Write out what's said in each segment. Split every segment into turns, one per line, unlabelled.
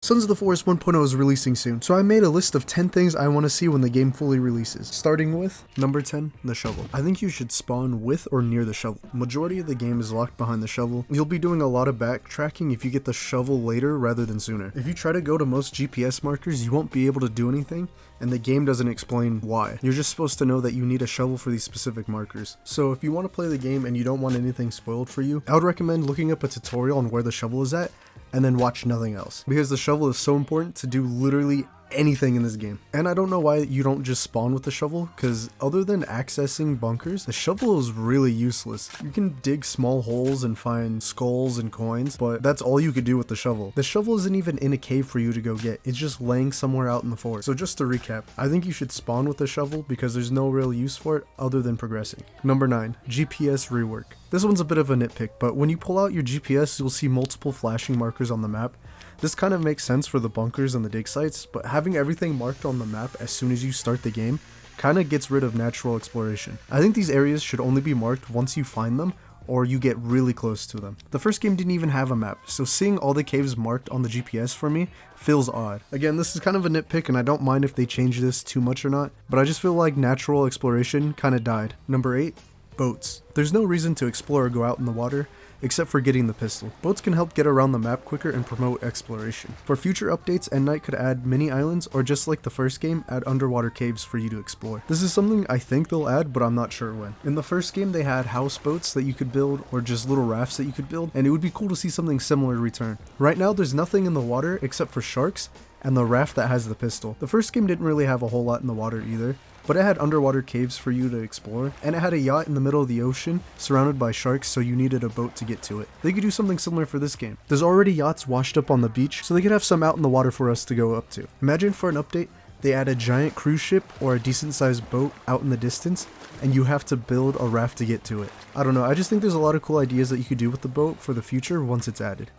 Sons of the Forest 1.0 is releasing soon, so I made a list of 10 things I want to see when the game fully releases. Starting with number 10, the shovel. I think you should spawn with or near the shovel. Majority of the game is locked behind the shovel. You'll be doing a lot of backtracking if you get the shovel later rather than sooner. If you try to go to most GPS markers, you won't be able to do anything, and the game doesn't explain why. You're just supposed to know that you need a shovel for these specific markers. So if you want to play the game and you don't want anything spoiled for you, I would recommend looking up a tutorial on where the shovel is at, and then watch nothing else, because the shovel is so important to do literally anything in this game. And I don't know why you don't just spawn with the shovel, because other than accessing bunkers, the shovel is really useless. You can dig small holes and find skulls and coins, but that's all you could do with the shovel. The shovel isn't even in a cave for you to go get, it's just laying somewhere out in the forest. So just to recap, I think you should spawn with the shovel because there's no real use for it other than progressing. Number 9, GPS rework. This one's a bit of a nitpick, but when you pull out your GPS, you'll see multiple flashing markers on the map. This kind of makes sense for the bunkers and the dig sites, but having everything marked on the map as soon as you start the game kind of gets rid of natural exploration. I think these areas should only be marked once you find them or you get really close to them. The first game didn't even have a map, so seeing all the caves marked on the GPS for me feels odd. Again, this is kind of a nitpick and I don't mind if they change this too much or not, but I just feel like natural exploration kind of died. Number 8, boats. There's no reason to explore or go out in the water, except for getting the pistol. Boats can help get around the map quicker and promote exploration. For future updates, Night could add mini islands, or just like the first game, add underwater caves for you to explore. This is something I think they'll add, but I'm not sure when. In the first game, they had houseboats that you could build, or just little rafts that you could build, and it would be cool to see something similar return. Right now, there's nothing in the water except for sharks, and the raft that has the pistol. The first game didn't really have a whole lot in the water either, but it had underwater caves for you to explore, and it had a yacht in the middle of the ocean surrounded by sharks, so you needed a boat to get to it. They could do something similar for this game. There's already yachts washed up on the beach, so they could have some out in the water for us to go up to. Imagine for an update, they add a giant cruise ship or a decent sized boat out in the distance, and you have to build a raft to get to it. I don't know, I just think there's a lot of cool ideas that you could do with the boat for the future once it's added.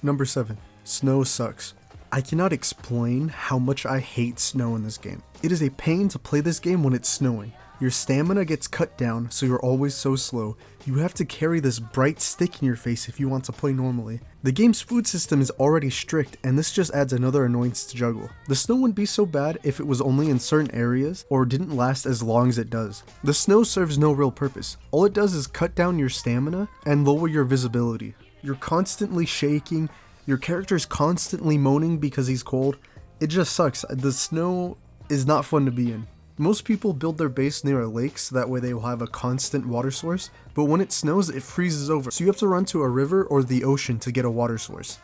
Number 7, snow sucks. I cannot explain how much I hate snow in this game. It is a pain to play this game when it's snowing. Your stamina gets cut down, so you're always so slow. You have to carry this bright stick in your face if you want to play normally. The game's food system is already strict, and this just adds another annoyance to juggle. The snow wouldn't be so bad if it was only in certain areas or didn't last as long as it does. The snow serves no real purpose. All it does is cut down your stamina and lower your visibility. You're constantly shaking. Your character's constantly moaning because he's cold. It just sucks. The snow is not fun to be in. Most people build their base near a lake so that way they will have a constant water source, but when it snows, it freezes over, so you have to run to a river or the ocean to get a water source.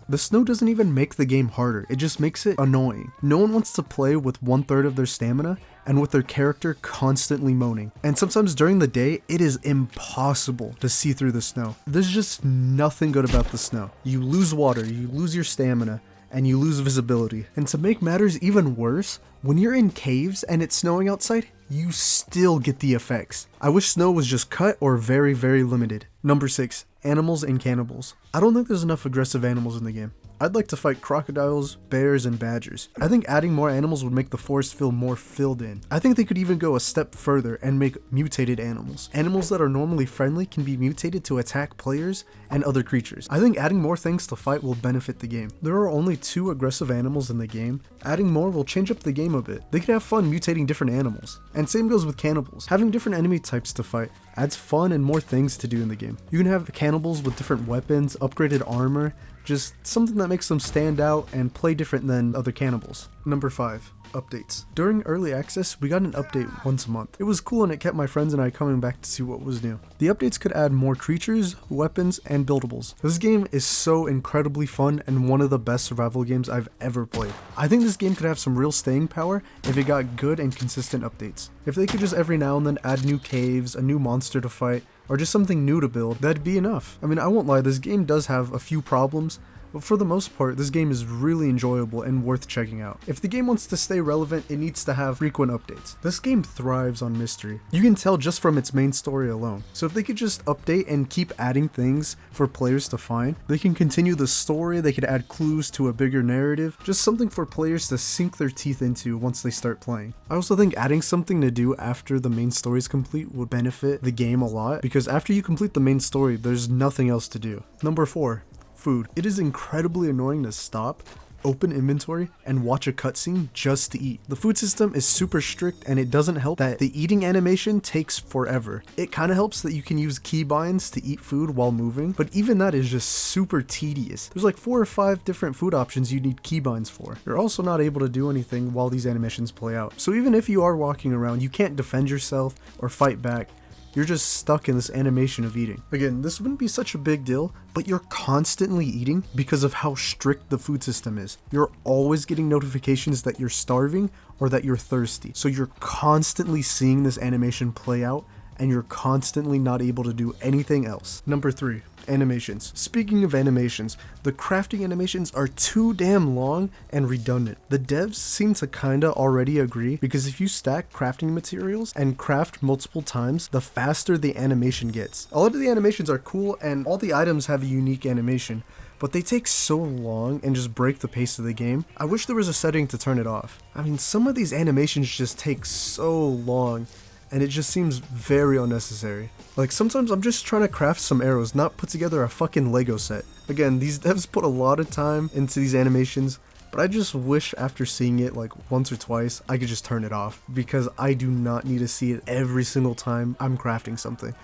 The snow doesn't even make the game harder, it just makes it annoying. No one wants to play with 1/3 of their stamina and with their character constantly moaning. And sometimes during the day, it is impossible to see through the snow. There's just nothing good about the snow. You lose water, you lose your stamina, and you lose visibility. And to make matters even worse, when you're in caves and it's snowing outside, you still get the effects. I wish snow was just cut or very, very limited. Number 6, animals and cannibals. I don't think there's enough aggressive animals in the game. I'd like to fight crocodiles, bears, and badgers. I think adding more animals would make the forest feel more filled in. I think they could even go a step further and make mutated animals. Animals that are normally friendly can be mutated to attack players and other creatures. I think adding more things to fight will benefit the game. There are only 2 aggressive animals in the game. Adding more will change up the game a bit. They could have fun mutating different animals. And same goes with cannibals. Having different enemy types to fight adds fun and more things to do in the game. You can have cannibals with different weapons, upgraded armor, just something that makes them stand out and play different than other cannibals. Number 5, updates. During early access, we got an update once a month. It was cool and it kept my friends and I coming back to see what was new. The updates could add more creatures, weapons, and buildables. This game is so incredibly fun and one of the best survival games I've ever played. I think this game could have some real staying power if it got good and consistent updates. If they could just every now and then add new caves, a new monster to fight, or just something new to build, that'd be enough. I mean, I won't lie, this game does have a few problems, but for the most part, this game is really enjoyable and worth checking out. If the game wants to stay relevant, it needs to have frequent updates. This game thrives on mystery. You can tell just from its main story alone. So if they could just update and keep adding things for players to find, they can continue the story, they could add clues to a bigger narrative, just something for players to sink their teeth into once they start playing. I also think adding something to do after the main story is complete would benefit the game a lot, because after you complete the main story, there's nothing else to do. Number 4, food. It is incredibly annoying to stop open inventory, and watch a cutscene just to eat. The food system is super strict, and it doesn't help that the eating animation takes forever. It kind of helps that you can use keybinds to eat food while moving, but even that is just super tedious. There's like 4 or 5 different food options you need keybinds for. You're also not able to do anything while these animations play out. So even if you are walking around, you can't defend yourself or fight back. You're just stuck in this animation of eating. Again, this wouldn't be such a big deal, but you're constantly eating because of how strict the food system is. You're always getting notifications that you're starving or that you're thirsty. So you're constantly seeing this animation play out, and you're constantly not able to do anything else. Number 3, animations. Speaking of animations, the crafting animations are too damn long and redundant. The devs seem to kinda already agree, because if you stack crafting materials and craft multiple times, the faster the animation gets. A lot of the animations are cool and all the items have a unique animation, but they take so long and just break the pace of the game. I wish there was a setting to turn it off. I mean, some of these animations just take so long, and it just seems very unnecessary. Like, sometimes I'm just trying to craft some arrows, not put together a fucking Lego set. Again, these devs put a lot of time into these animations, but I just wish after seeing it like once or twice, I could just turn it off, because I do not need to see it every single time I'm crafting something.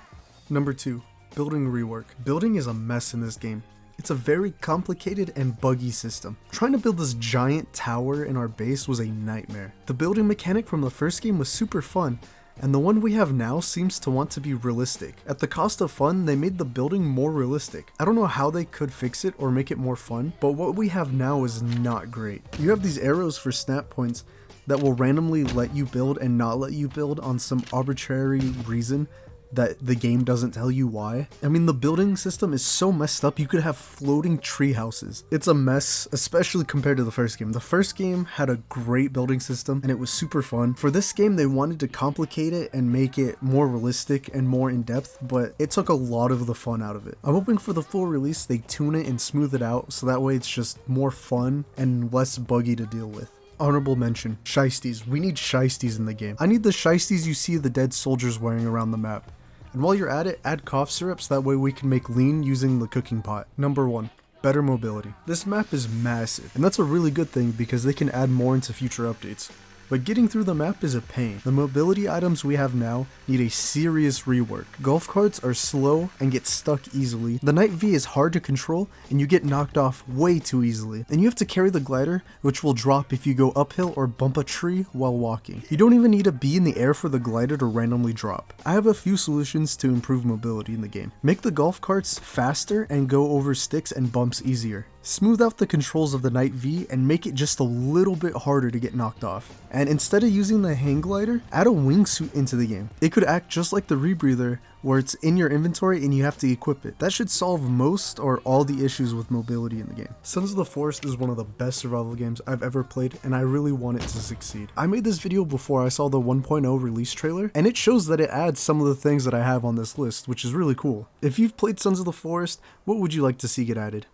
Number 2, building rework. Building is a mess in this game. It's a very complicated and buggy system. Trying to build this giant tower in our base was a nightmare. The building mechanic from the first game was super fun, and the one we have now seems to want to be realistic. At the cost of fun, they made the building more realistic. I don't know how they could fix it or make it more fun, but what we have now is not great. You have these arrows for snap points that will randomly let you build and not let you build on some arbitrary reason that the game doesn't tell you why. I mean, the building system is so messed up, you could have floating tree houses. It's a mess, especially compared to the first game. The first game had a great building system and it was super fun. For this game, they wanted to complicate it and make it more realistic and more in depth, but it took a lot of the fun out of it. I'm hoping for the full release, they tune it and smooth it out so that way it's just more fun and less buggy to deal with. Honorable mention, shiesties. We need shiesties in the game. I need the shiesties you see the dead soldiers wearing around the map. And while you're at it, add cough syrups, that way we can make lean using the cooking pot. Number 1, better mobility. This map is massive, and that's a really good thing because they can add more into future updates. But getting through the map is a pain. The mobility items we have now need a serious rework. Golf carts are slow and get stuck easily. The Night V is hard to control and you get knocked off way too easily. And you have to carry the glider, which will drop if you go uphill or bump a tree while walking. You don't even need to be in the air for the glider to randomly drop. I have a few solutions to improve mobility in the game. Make the golf carts faster and go over sticks and bumps easier. Smooth out the controls of the Night V and make it just a little bit harder to get knocked off. And instead of using the hang glider, add a wingsuit into the game. It could act just like the rebreather, where it's in your inventory and you have to equip it. That should solve most or all the issues with mobility in the game. Sons of the Forest is one of the best survival games I've ever played, and I really want it to succeed. I made this video before I saw the 1.0 release trailer, and it shows that it adds some of the things that I have on this list, which is really cool. If you've played Sons of the Forest, what would you like to see get added?